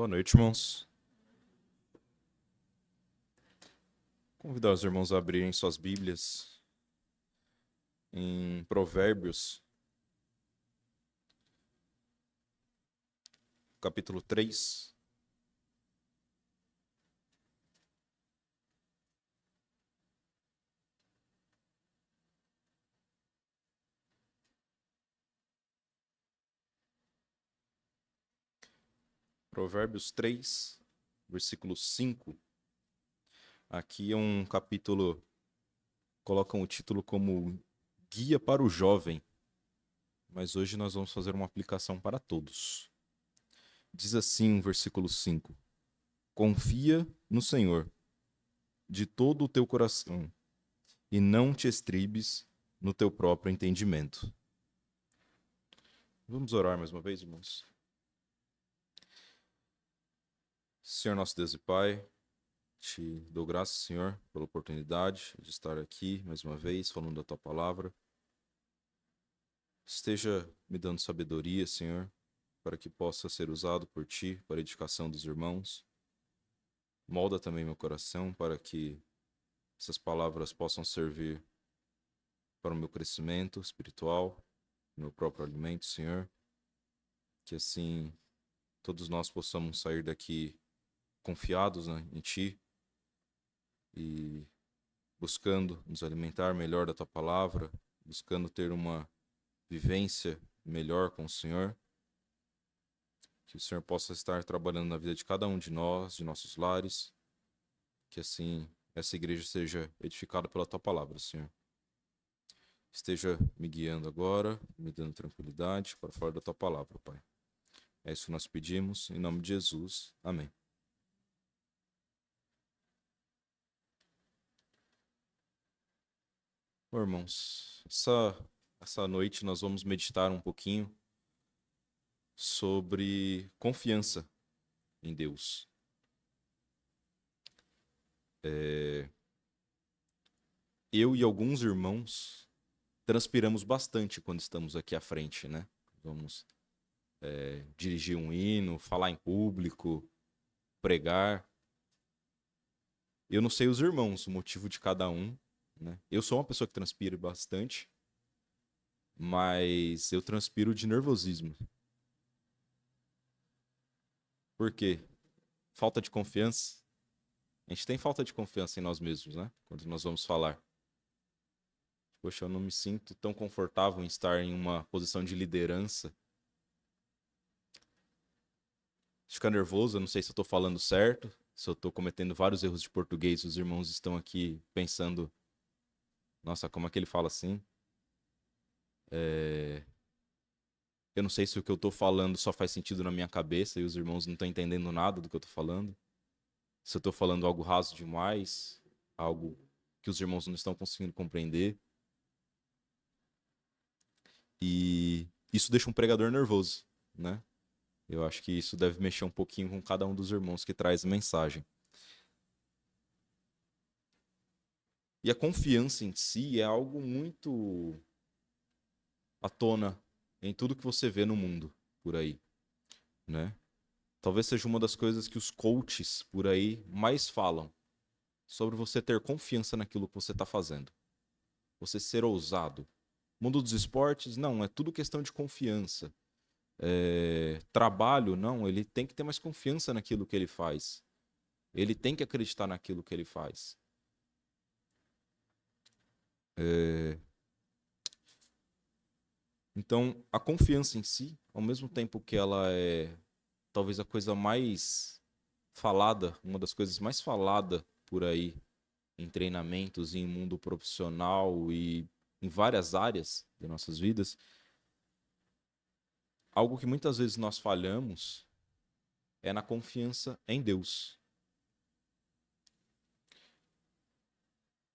Boa noite, irmãos. Convidar os irmãos a abrirem suas Bíblias em Provérbios, capítulo 3. Provérbios 3, versículo 5. Aqui é um capítulo, colocam o título como Guia para o Jovem, mas hoje nós vamos fazer uma aplicação para todos. Diz assim o versículo 5: Confia no Senhor de todo o teu coração e não te estribes no teu próprio entendimento. Vamos orar mais uma vez, irmãos? Senhor nosso Deus e Pai, te dou graças, Senhor, pela oportunidade de estar aqui mais uma vez falando da Tua palavra. Esteja me dando sabedoria, Senhor, para que possa ser usado por Ti para a edificação dos irmãos. Molda também meu coração para que essas palavras possam servir para o meu crescimento espiritual, meu próprio alimento, Senhor. Que assim todos nós possamos sair daqui confiados, né, em Ti e buscando nos alimentar melhor da Tua palavra, buscando ter uma vivência melhor com o Senhor. Que o Senhor possa estar trabalhando na vida de cada um de nós, de nossos lares. Que assim essa igreja seja edificada pela Tua palavra, Senhor. Esteja me guiando agora, me dando tranquilidade para falar da Tua palavra, Pai. É isso que nós pedimos, em nome de Jesus. Amém. Bom, irmãos, essa noite nós vamos meditar um pouquinho sobre confiança em Deus. Eu e alguns irmãos transpiramos bastante quando estamos aqui à frente, né? Vamos dirigir um hino, falar em público, pregar. Eu não sei os irmãos, o motivo de cada um, né? Eu sou uma pessoa que transpira bastante, mas eu transpiro de nervosismo. Por quê? Falta de confiança. A gente tem falta de confiança em nós mesmos, né? Quando nós vamos falar. Poxa, eu não me sinto tão confortável em estar em uma posição de liderança. Fica nervoso, eu não sei se eu estou falando certo, se eu estou cometendo vários erros de português, os irmãos estão aqui pensando, nossa, como é que ele fala assim? Eu não sei se o que eu estou falando só faz sentido na minha cabeça e os irmãos não estão entendendo nada do que eu estou falando. Se eu estou falando algo raso demais, algo que os irmãos não estão conseguindo compreender. E isso deixa um pregador nervoso, né? Eu acho que isso deve mexer um pouquinho com cada um dos irmãos que traz a mensagem. E a confiança em si é algo muito à tona em tudo que você vê no mundo por aí, né? Talvez seja uma das coisas que os coaches por aí mais falam, sobre você ter confiança naquilo que você está fazendo. Você ser ousado. Mundo dos esportes, não, é tudo questão de confiança. Trabalho, não, ele tem que ter mais confiança naquilo que ele faz. Ele tem que acreditar naquilo que ele faz. Então, a confiança em si, ao mesmo tempo que ela é talvez a coisa mais falada, uma das coisas mais faladas por aí em treinamentos, em mundo profissional e em várias áreas de nossas vidas, algo que muitas vezes nós falhamos é na confiança em Deus.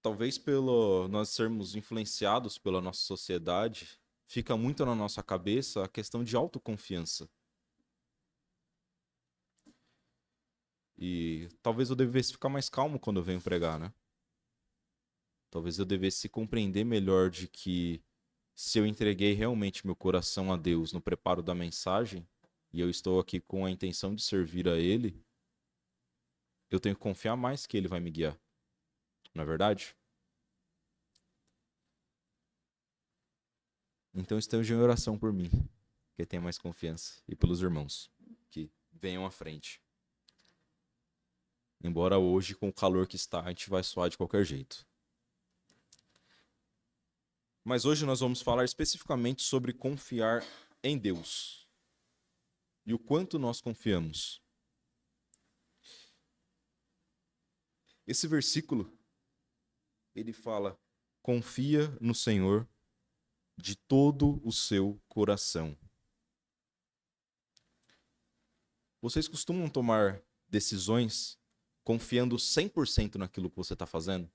Talvez pelo nós sermos influenciados pela nossa sociedade, fica muito na nossa cabeça a questão de autoconfiança. E talvez eu devesse ficar mais calmo quando eu venho pregar, né? Talvez eu devesse compreender melhor de que se eu entreguei realmente meu coração a Deus no preparo da mensagem, e eu estou aqui com a intenção de servir a Ele, eu tenho que confiar mais que Ele vai me guiar. Não é verdade? Então esteja em oração por mim, que tenha mais confiança, e pelos irmãos que venham à frente. Embora hoje, com o calor que está, a gente vai suar de qualquer jeito. Mas hoje nós vamos falar especificamente sobre confiar em Deus. E o quanto nós confiamos. Esse versículo, ele fala: confia no Senhor de todo o seu coração. Vocês costumam tomar decisões confiando 100% naquilo que você está fazendo?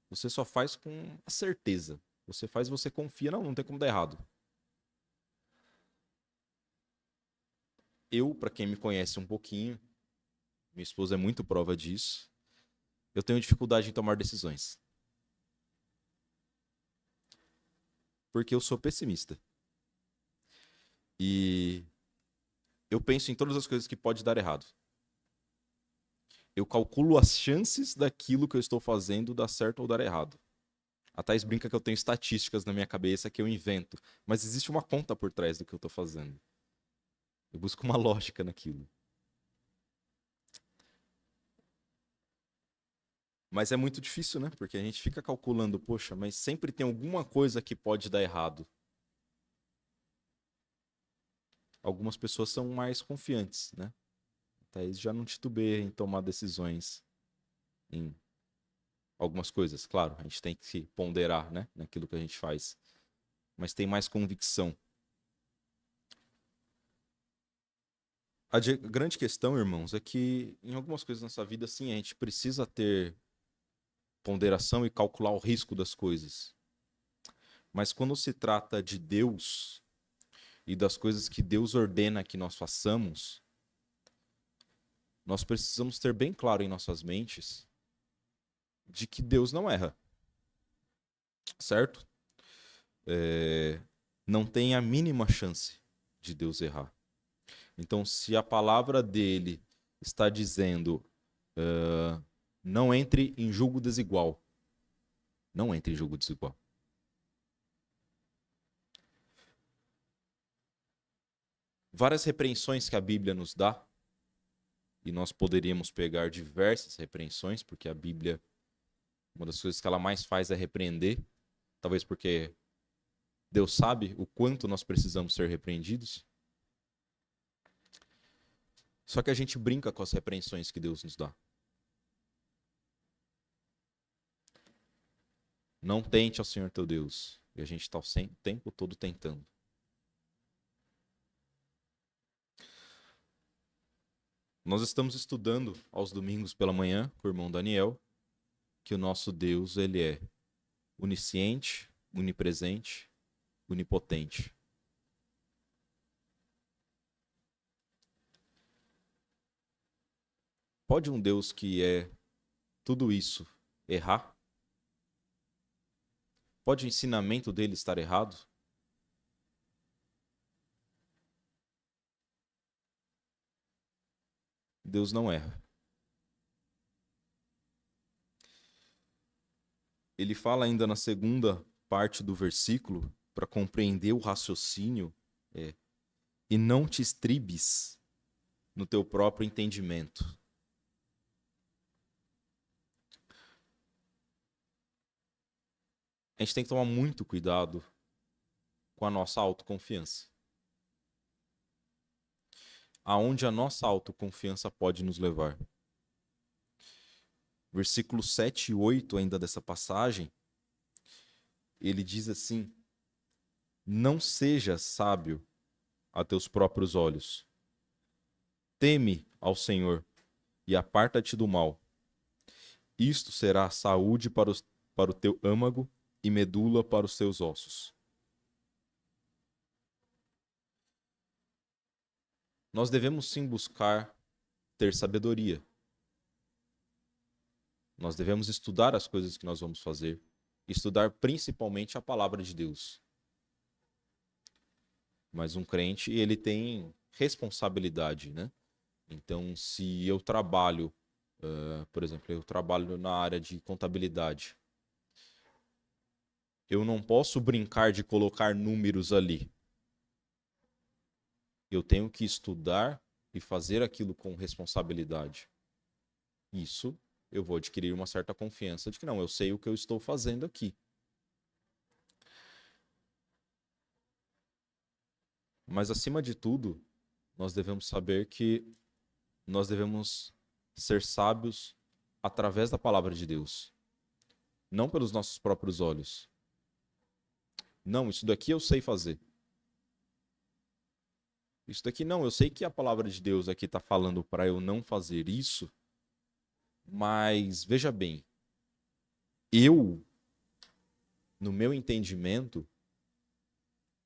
Você só faz com a certeza. Você faz e você confia. Não tem como dar errado. Eu, para quem me conhece um pouquinho, minha esposa é muito prova disso, eu tenho dificuldade em tomar decisões. Porque eu sou pessimista. E eu penso em todas as coisas que pode dar errado. Eu calculo as chances daquilo que eu estou fazendo dar certo ou dar errado. A Thais brinca que eu tenho estatísticas na minha cabeça que eu invento, mas existe uma conta por trás do que eu estou fazendo. Eu busco uma lógica naquilo. Mas é muito difícil, né? Porque a gente fica calculando, poxa, mas sempre tem alguma coisa que pode dar errado. Algumas pessoas são mais confiantes, né? A Thaís já não titubeia em tomar decisões em algumas coisas. Claro, a gente tem que se ponderar, né? Naquilo que a gente faz. Mas tem mais convicção. A grande questão, irmãos, é que em algumas coisas na nossa vida, sim, a gente precisa ter ponderação e calcular o risco das coisas. Mas quando se trata de Deus e das coisas que Deus ordena que nós façamos, nós precisamos ter bem claro em nossas mentes de que Deus não erra. Certo? Não tem a mínima chance de Deus errar. Então, se a palavra dele está dizendo não entre em julgo desigual, não entre em julgo desigual. Várias repreensões que a Bíblia nos dá, e nós poderíamos pegar diversas repreensões, porque a Bíblia, uma das coisas que ela mais faz é repreender, talvez porque Deus sabe o quanto nós precisamos ser repreendidos. Só que a gente brinca com as repreensões que Deus nos dá. Não tente ao Senhor teu Deus. E a gente está o tempo todo tentando. Nós estamos estudando aos domingos pela manhã com o irmão Daniel que o nosso Deus, ele é onisciente, onipresente, onipotente. Pode um Deus que é tudo isso errar? Pode o ensinamento dele estar errado? Deus não erra. Ele fala ainda na segunda parte do versículo, para compreender o raciocínio, e não te estribes no teu próprio entendimento. A gente tem que tomar muito cuidado com a nossa autoconfiança. Aonde a nossa autoconfiança pode nos levar. Versículos 7 e 8 ainda dessa passagem, ele diz assim: não seja sábio a teus próprios olhos. Teme ao Senhor e aparta-te do mal. Isto será saúde para o teu âmago e medula para os teus ossos. Nós devemos sim buscar ter sabedoria. Nós devemos estudar as coisas que nós vamos fazer. Estudar principalmente a palavra de Deus. Mas um crente, ele tem responsabilidade, né? Então, se eu trabalho, por exemplo, eu trabalho na área de contabilidade, eu não posso brincar de colocar números ali. Eu tenho que estudar e fazer aquilo com responsabilidade. Isso eu vou adquirir uma certa confiança de que não, eu sei o que eu estou fazendo aqui. Mas acima de tudo, nós devemos saber que nós devemos ser sábios através da palavra de Deus, não pelos nossos próprios olhos. Não, isso daqui eu sei fazer. Isso daqui não, eu sei que a palavra de Deus aqui está falando para eu não fazer isso, mas veja bem, eu, no meu entendimento,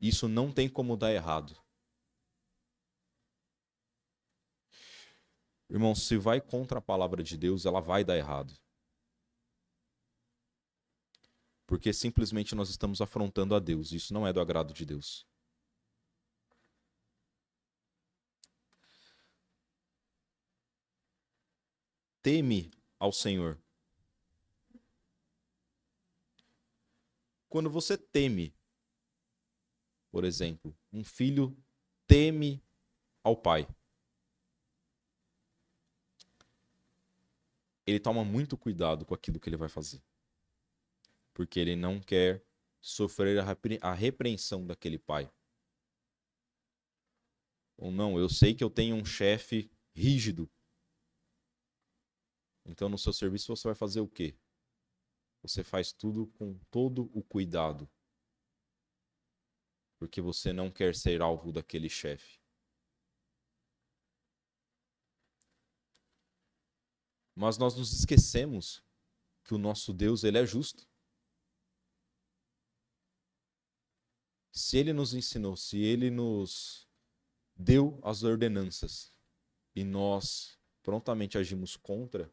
isso não tem como dar errado. Irmão, se vai contra a palavra de Deus, ela vai dar errado. Porque simplesmente nós estamos afrontando a Deus. Isso não é do agrado de Deus. Teme ao Senhor. Quando você teme, por exemplo, um filho teme ao pai. Ele toma muito cuidado com aquilo que ele vai fazer. Porque ele não quer sofrer a repreensão daquele pai. Ou não, eu sei que eu tenho um chefe rígido. Então no seu serviço você vai fazer o quê? Você faz tudo com todo o cuidado. Porque você não quer ser alvo daquele chefe. Mas nós nos esquecemos que o nosso Deus, ele é justo. Se ele nos ensinou, se ele nos deu as ordenanças e nós prontamente agimos contra,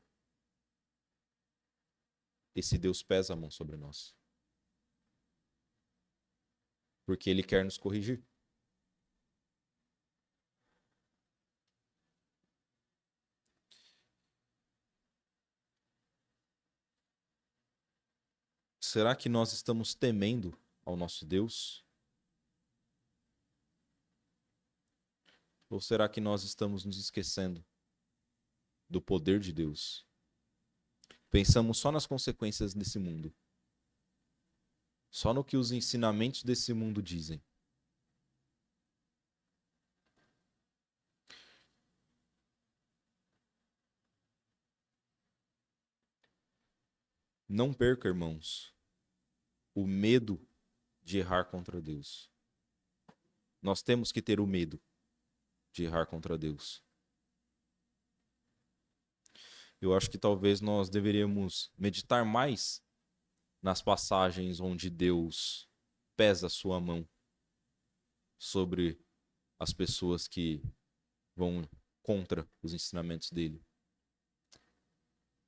esse Deus pesa a mão sobre nós. Porque ele quer nos corrigir. Será que nós estamos temendo ao nosso Deus? Ou será que nós estamos nos esquecendo do poder de Deus? Pensamos só nas consequências desse mundo. Só no que os ensinamentos desse mundo dizem. Não perca, irmãos, o medo de errar contra Deus. Nós temos que ter o medo de errar contra Deus. Eu acho que talvez nós deveríamos meditar mais nas passagens onde Deus pesa a sua mão sobre as pessoas que vão contra os ensinamentos dele.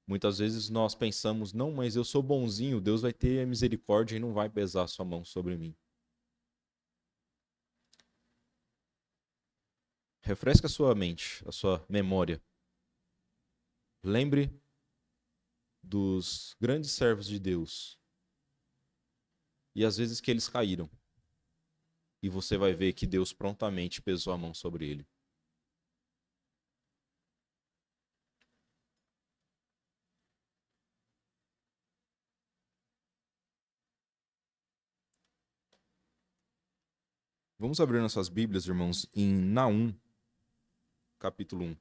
Muitas vezes nós pensamos, não, mas eu sou bonzinho, Deus vai ter misericórdia e não vai pesar a sua mão sobre mim. Refresca a sua mente, a sua memória. Lembre dos grandes servos de Deus e às vezes que eles caíram. E você vai ver que Deus prontamente pesou a mão sobre ele. Vamos abrir nossas Bíblias, irmãos, em Naum, capítulo 1.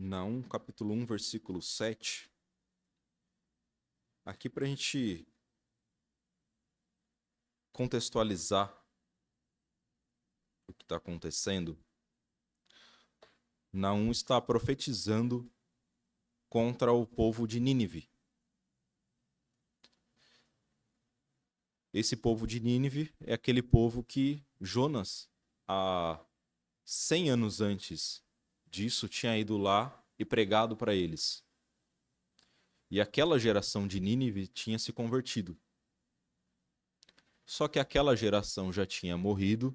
Naum, capítulo 1, versículo 7. Aqui para a gente contextualizar o que está acontecendo, Naum está profetizando contra o povo de Nínive. Esse povo de Nínive é aquele povo que Jonas, há 100 anos antes disso, tinha ido lá e pregado para eles. E aquela geração de Nínive tinha se convertido. Só que aquela geração já tinha morrido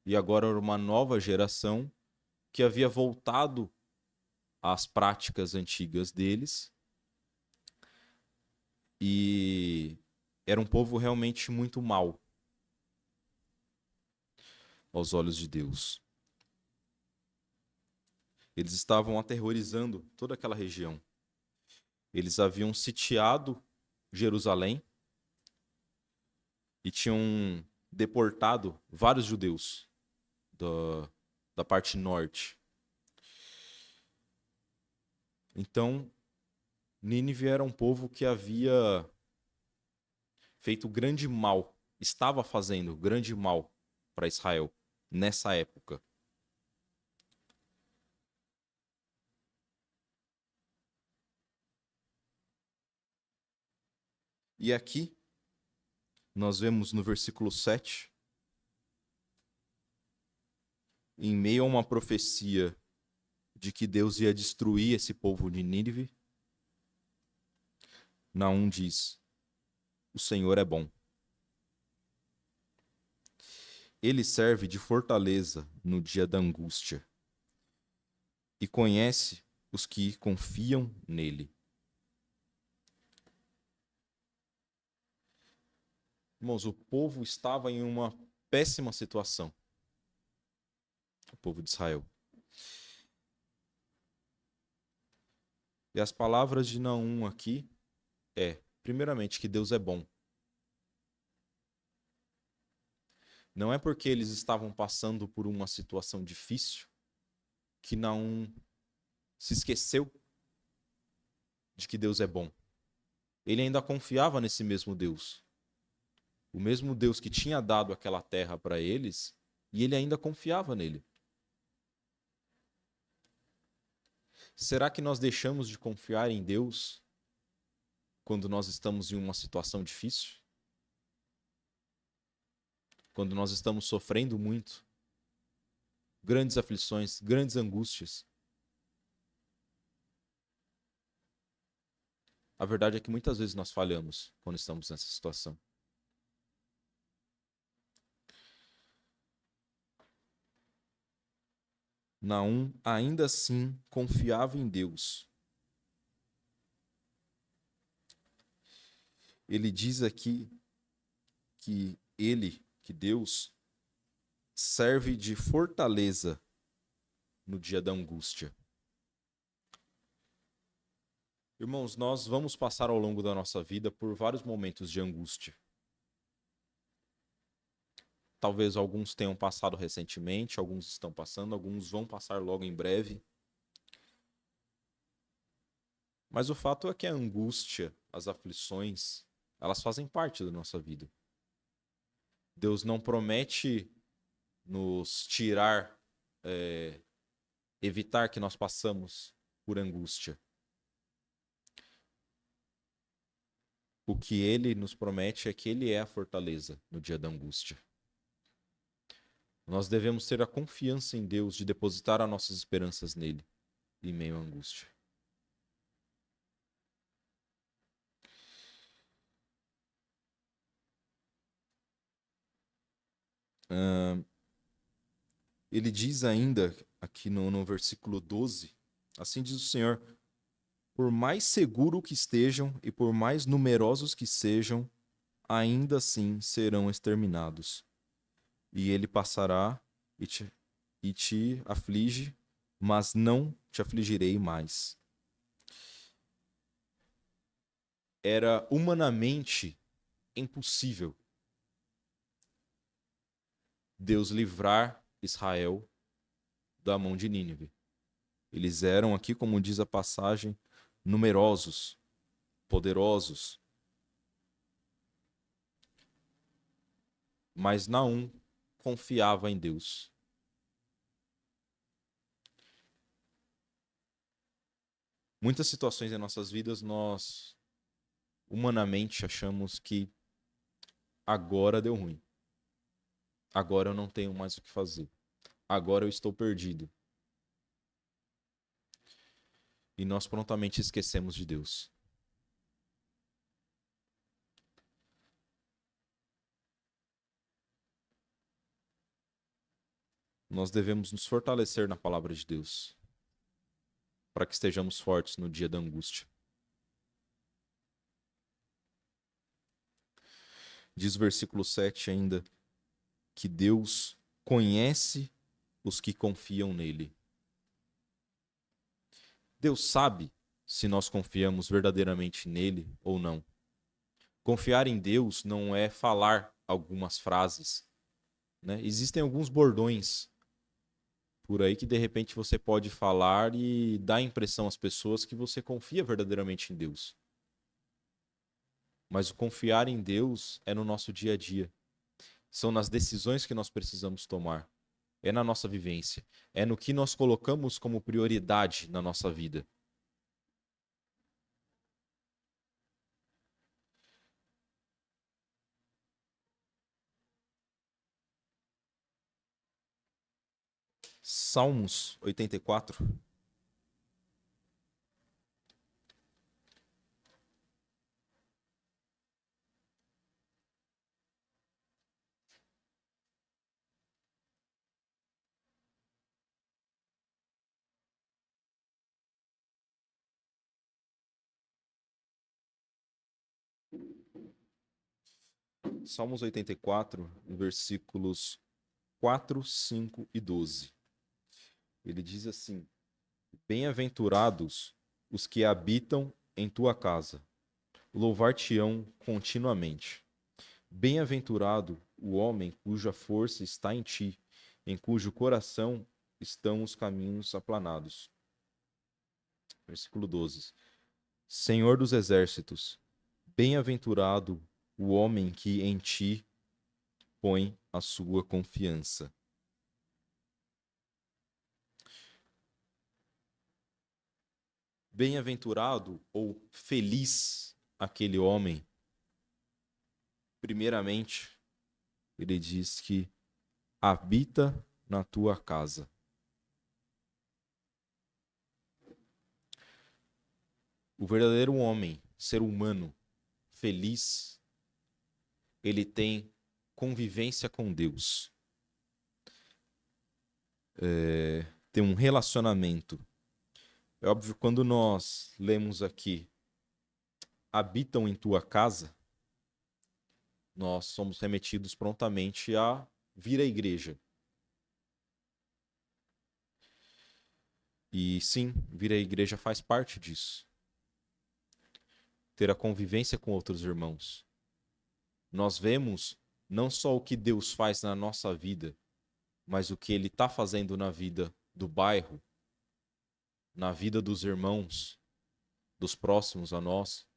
e agora era uma nova geração que havia voltado às práticas antigas deles e era um povo realmente muito mau aos olhos de Deus. Eles estavam aterrorizando toda aquela região. Eles haviam sitiado Jerusalém e tinham deportado vários judeus da parte norte. Então, Nínive era um povo que havia feito grande mal, estava fazendo grande mal para Israel nessa época. E aqui, nós vemos no versículo 7, em meio a uma profecia de que Deus ia destruir esse povo de Nínive, Naum diz: o Senhor é bom. Ele serve de fortaleza no dia da angústia e conhece os que confiam nele. Irmãos, o povo estava em uma péssima situação. O povo de Israel. E as palavras de Naum aqui primeiramente, que Deus é bom. Não é porque eles estavam passando por uma situação difícil que Naum se esqueceu de que Deus é bom. Ele ainda confiava nesse mesmo Deus. O mesmo Deus que tinha dado aquela terra para eles, e ele ainda confiava nele. Será que nós deixamos de confiar em Deus quando nós estamos em uma situação difícil? Quando nós estamos sofrendo muito? Grandes aflições, grandes angústias. A verdade é que muitas vezes nós falhamos quando estamos nessa situação. Naum ainda assim confiava em Deus. Ele diz aqui que Deus, serve de fortaleza no dia da angústia. Irmãos, nós vamos passar ao longo da nossa vida por vários momentos de angústia. Talvez alguns tenham passado recentemente, alguns estão passando, alguns vão passar logo em breve. Mas o fato é que a angústia, as aflições, elas fazem parte da nossa vida. Deus não promete nos tirar, evitar que nós passamos por angústia. O que Ele nos promete é que Ele é a fortaleza no dia da angústia. Nós devemos ter a confiança em Deus de depositar as nossas esperanças nele em meio à angústia. Ele diz ainda, aqui no versículo 12, assim diz o Senhor: por mais seguro que estejam e por mais numerosos que sejam, ainda assim serão exterminados. E ele passará e te aflige, mas não te afligirei mais. Era humanamente impossível Deus livrar Israel da mão de Nínive. Eles eram aqui, como diz a passagem, numerosos, poderosos. Mas Naum confiava em Deus. Muitas situações em nossas vidas nós humanamente achamos que agora deu ruim. Agora eu não tenho mais o que fazer. Agora eu estou perdido. E nós prontamente esquecemos de Deus. Nós devemos nos fortalecer na palavra de Deus, para que estejamos fortes no dia da angústia. Diz o versículo 7 ainda, que Deus conhece os que confiam nele. Deus sabe se nós confiamos verdadeiramente nele ou não. Confiar em Deus não é falar algumas frases, né? Existem alguns bordões por aí que de repente você pode falar e dar a impressão às pessoas que você confia verdadeiramente em Deus. Mas o confiar em Deus é no nosso dia a dia. São nas decisões que nós precisamos tomar. É na nossa vivência. É no que nós colocamos como prioridade na nossa vida. Salmos 84. Salmos 84, versículos 4, 5 e 12. Ele diz assim: Bem-aventurados os que habitam em tua casa, louvar-te-ão continuamente. Bem-aventurado o homem cuja força está em ti, em cujo coração estão os caminhos aplanados. Versículo 12. Senhor dos exércitos, bem-aventurado o homem que em ti põe a sua confiança. Bem-aventurado ou feliz aquele homem, primeiramente, ele diz que habita na tua casa. O verdadeiro homem, ser humano, feliz, ele tem convivência com Deus. Tem um relacionamento. É óbvio, quando nós lemos aqui, habitam em tua casa, nós somos remetidos prontamente a vir à igreja. E sim, vir à igreja faz parte disso. Ter a convivência com outros irmãos. Nós vemos não só o que Deus faz na nossa vida, mas o que Ele está fazendo na vida do bairro, na vida dos irmãos, dos próximos a nós.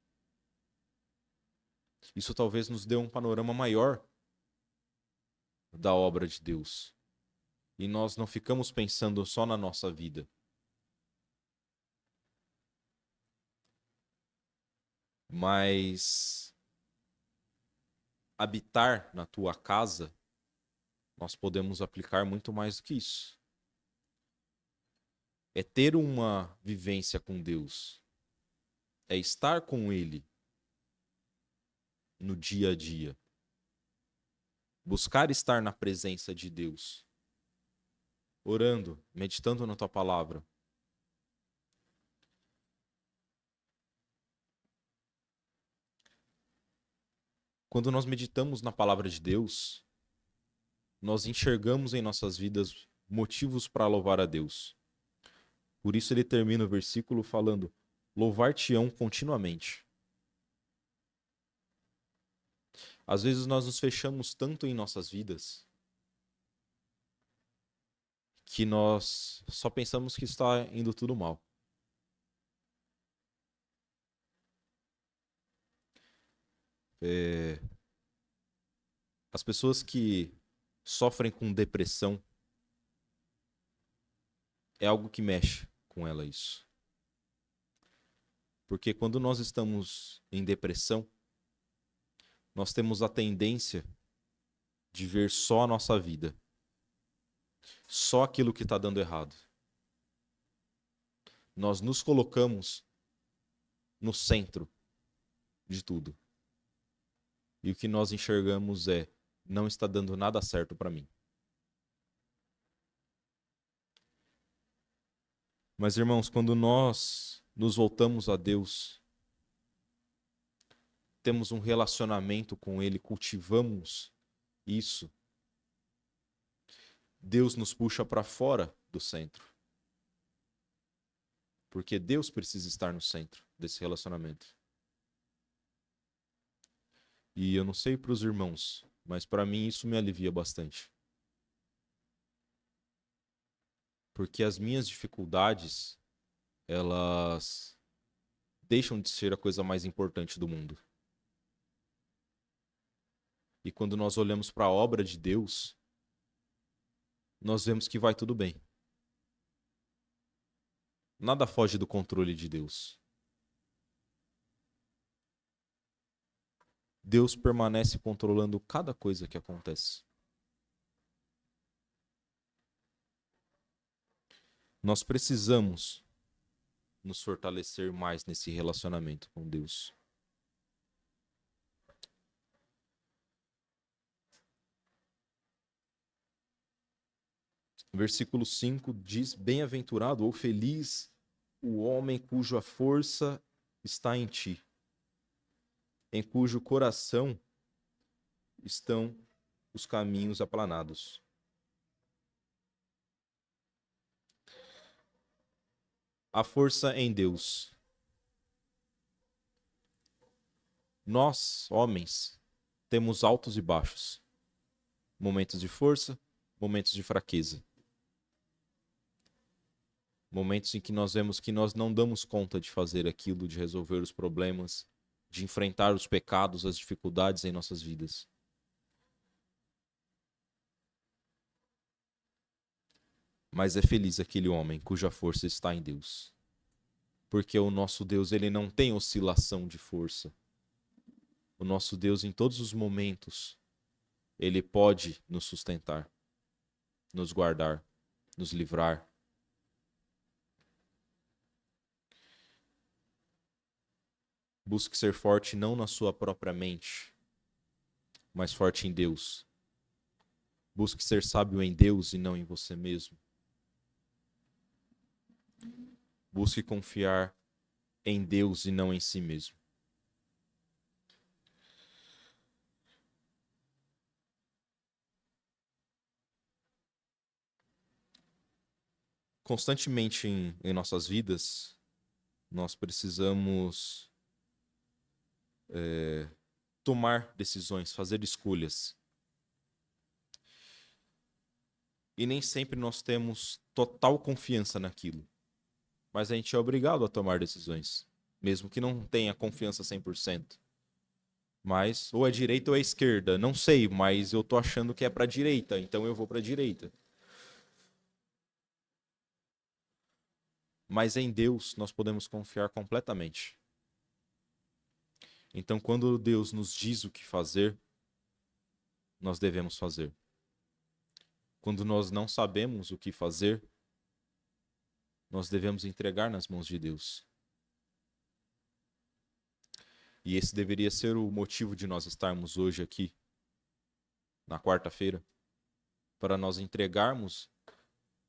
Isso talvez nos dê um panorama maior da obra de Deus. E nós não ficamos pensando só na nossa vida. Mas habitar na tua casa, nós podemos aplicar muito mais do que isso. É ter uma vivência com Deus. É estar com Ele no dia a dia. Buscar estar na presença de Deus. Orando, meditando na tua palavra. Quando nós meditamos na palavra de Deus, nós enxergamos em nossas vidas motivos para louvar a Deus. Por isso ele termina o versículo falando: louvar-te-ão continuamente. Às vezes nós nos fechamos tanto em nossas vidas que nós só pensamos que está indo tudo mal. As pessoas que sofrem com depressão, é algo que mexe com ela isso. Porque quando nós estamos em depressão, nós temos a tendência de ver só a nossa vida, só aquilo que está dando errado. Nós nos colocamos no centro de tudo. E o que nós enxergamos é: não está dando nada certo para mim. Mas, irmãos, quando nós nos voltamos a Deus, temos um relacionamento com Ele, cultivamos isso, Deus nos puxa para fora do centro. Porque Deus precisa estar no centro desse relacionamento. E eu não sei para os irmãos, mas para mim isso me alivia bastante. Porque as minhas dificuldades, elas deixam de ser a coisa mais importante do mundo. E quando nós olhamos para a obra de Deus, nós vemos que vai tudo bem. Nada foge do controle de Deus. Deus permanece controlando cada coisa que acontece. Nós precisamos nos fortalecer mais nesse relacionamento com Deus. Versículo 5 diz: bem-aventurado ou feliz o homem cuja força está em ti, em cujo coração estão os caminhos aplanados. A força em Deus. Nós, homens, temos altos e baixos. Momentos de força, momentos de fraqueza. Momentos em que nós vemos que nós não damos conta de fazer aquilo, de resolver os problemas, de enfrentar os pecados, as dificuldades em nossas vidas. Mas é feliz aquele homem cuja força está em Deus. Porque o nosso Deus, ele não tem oscilação de força. O nosso Deus, em todos os momentos, ele pode nos sustentar, nos guardar, nos livrar. Busque ser forte não na sua própria mente, mas forte em Deus. Busque ser sábio em Deus e não em você mesmo. Busque confiar em Deus e não em si mesmo. Constantemente em nossas vidas, nós precisamos tomar decisões, fazer escolhas. E nem sempre nós temos total confiança naquilo. Mas a gente é obrigado a tomar decisões, mesmo que não tenha confiança 100%. Mas ou é direita ou é esquerda, não sei, mas eu tô achando que é para direita, então eu vou para direita. Mas em Deus nós podemos confiar completamente. Então, quando Deus nos diz o que fazer, nós devemos fazer. Quando nós não sabemos o que fazer, nós devemos entregar nas mãos de Deus. E esse deveria ser o motivo de nós estarmos hoje aqui, na quarta-feira, para nós entregarmos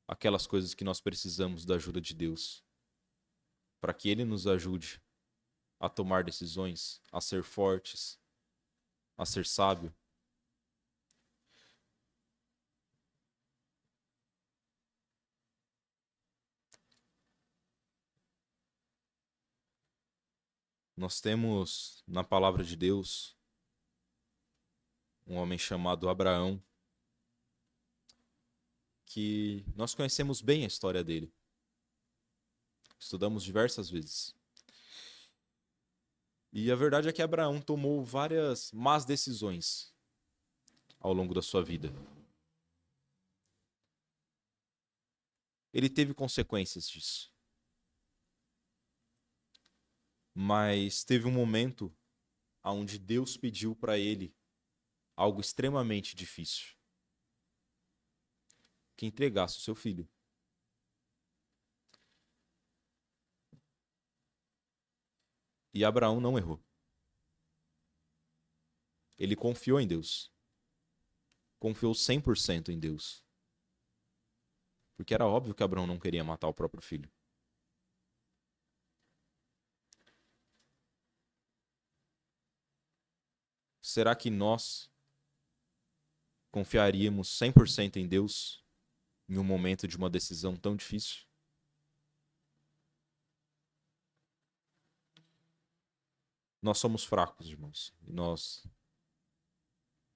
aquelas coisas que nós precisamos da ajuda de Deus, para que Ele nos ajude a tomar decisões, a ser fortes, a ser sábio. Nós temos na palavra de Deus um homem chamado Abraão, que nós conhecemos bem a história dele. Estudamos diversas vezes. E a verdade é que Abraão tomou várias más decisões ao longo da sua vida. Ele teve consequências disso. Mas teve um momento onde Deus pediu para ele algo extremamente difícil, que entregasse o seu filho. E Abraão não errou. Ele confiou em Deus. Confiou 100% em Deus. Porque era óbvio que Abraão não queria matar o próprio filho. Será que nós confiaríamos 100% em Deus em um momento de uma decisão tão difícil? Nós somos fracos, irmãos, e nós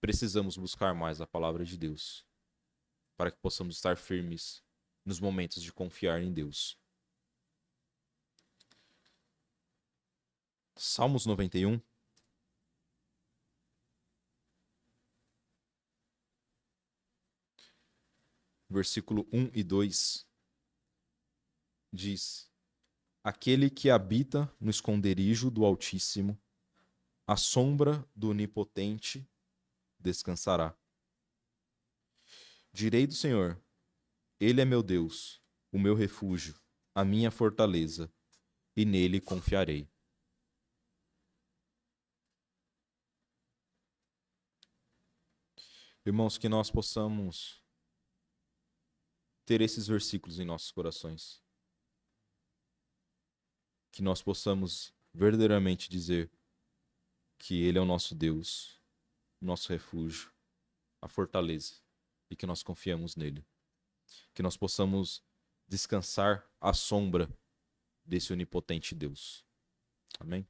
precisamos buscar mais a palavra de Deus para que possamos estar firmes nos momentos de confiar em Deus. Salmos 91. Versículo 1 e 2 diz: Aquele que habita no esconderijo do Altíssimo, à sombra do Onipotente descansará. Direi do Senhor: Ele é meu Deus, o meu refúgio, a minha fortaleza, e nele confiarei. Irmãos, que nós possamos ter esses versículos em nossos corações. Que nós possamos verdadeiramente dizer que Ele é o nosso Deus, o nosso refúgio, a fortaleza, e que nós confiamos nele. Que nós possamos descansar à sombra desse onipotente Deus. Amém?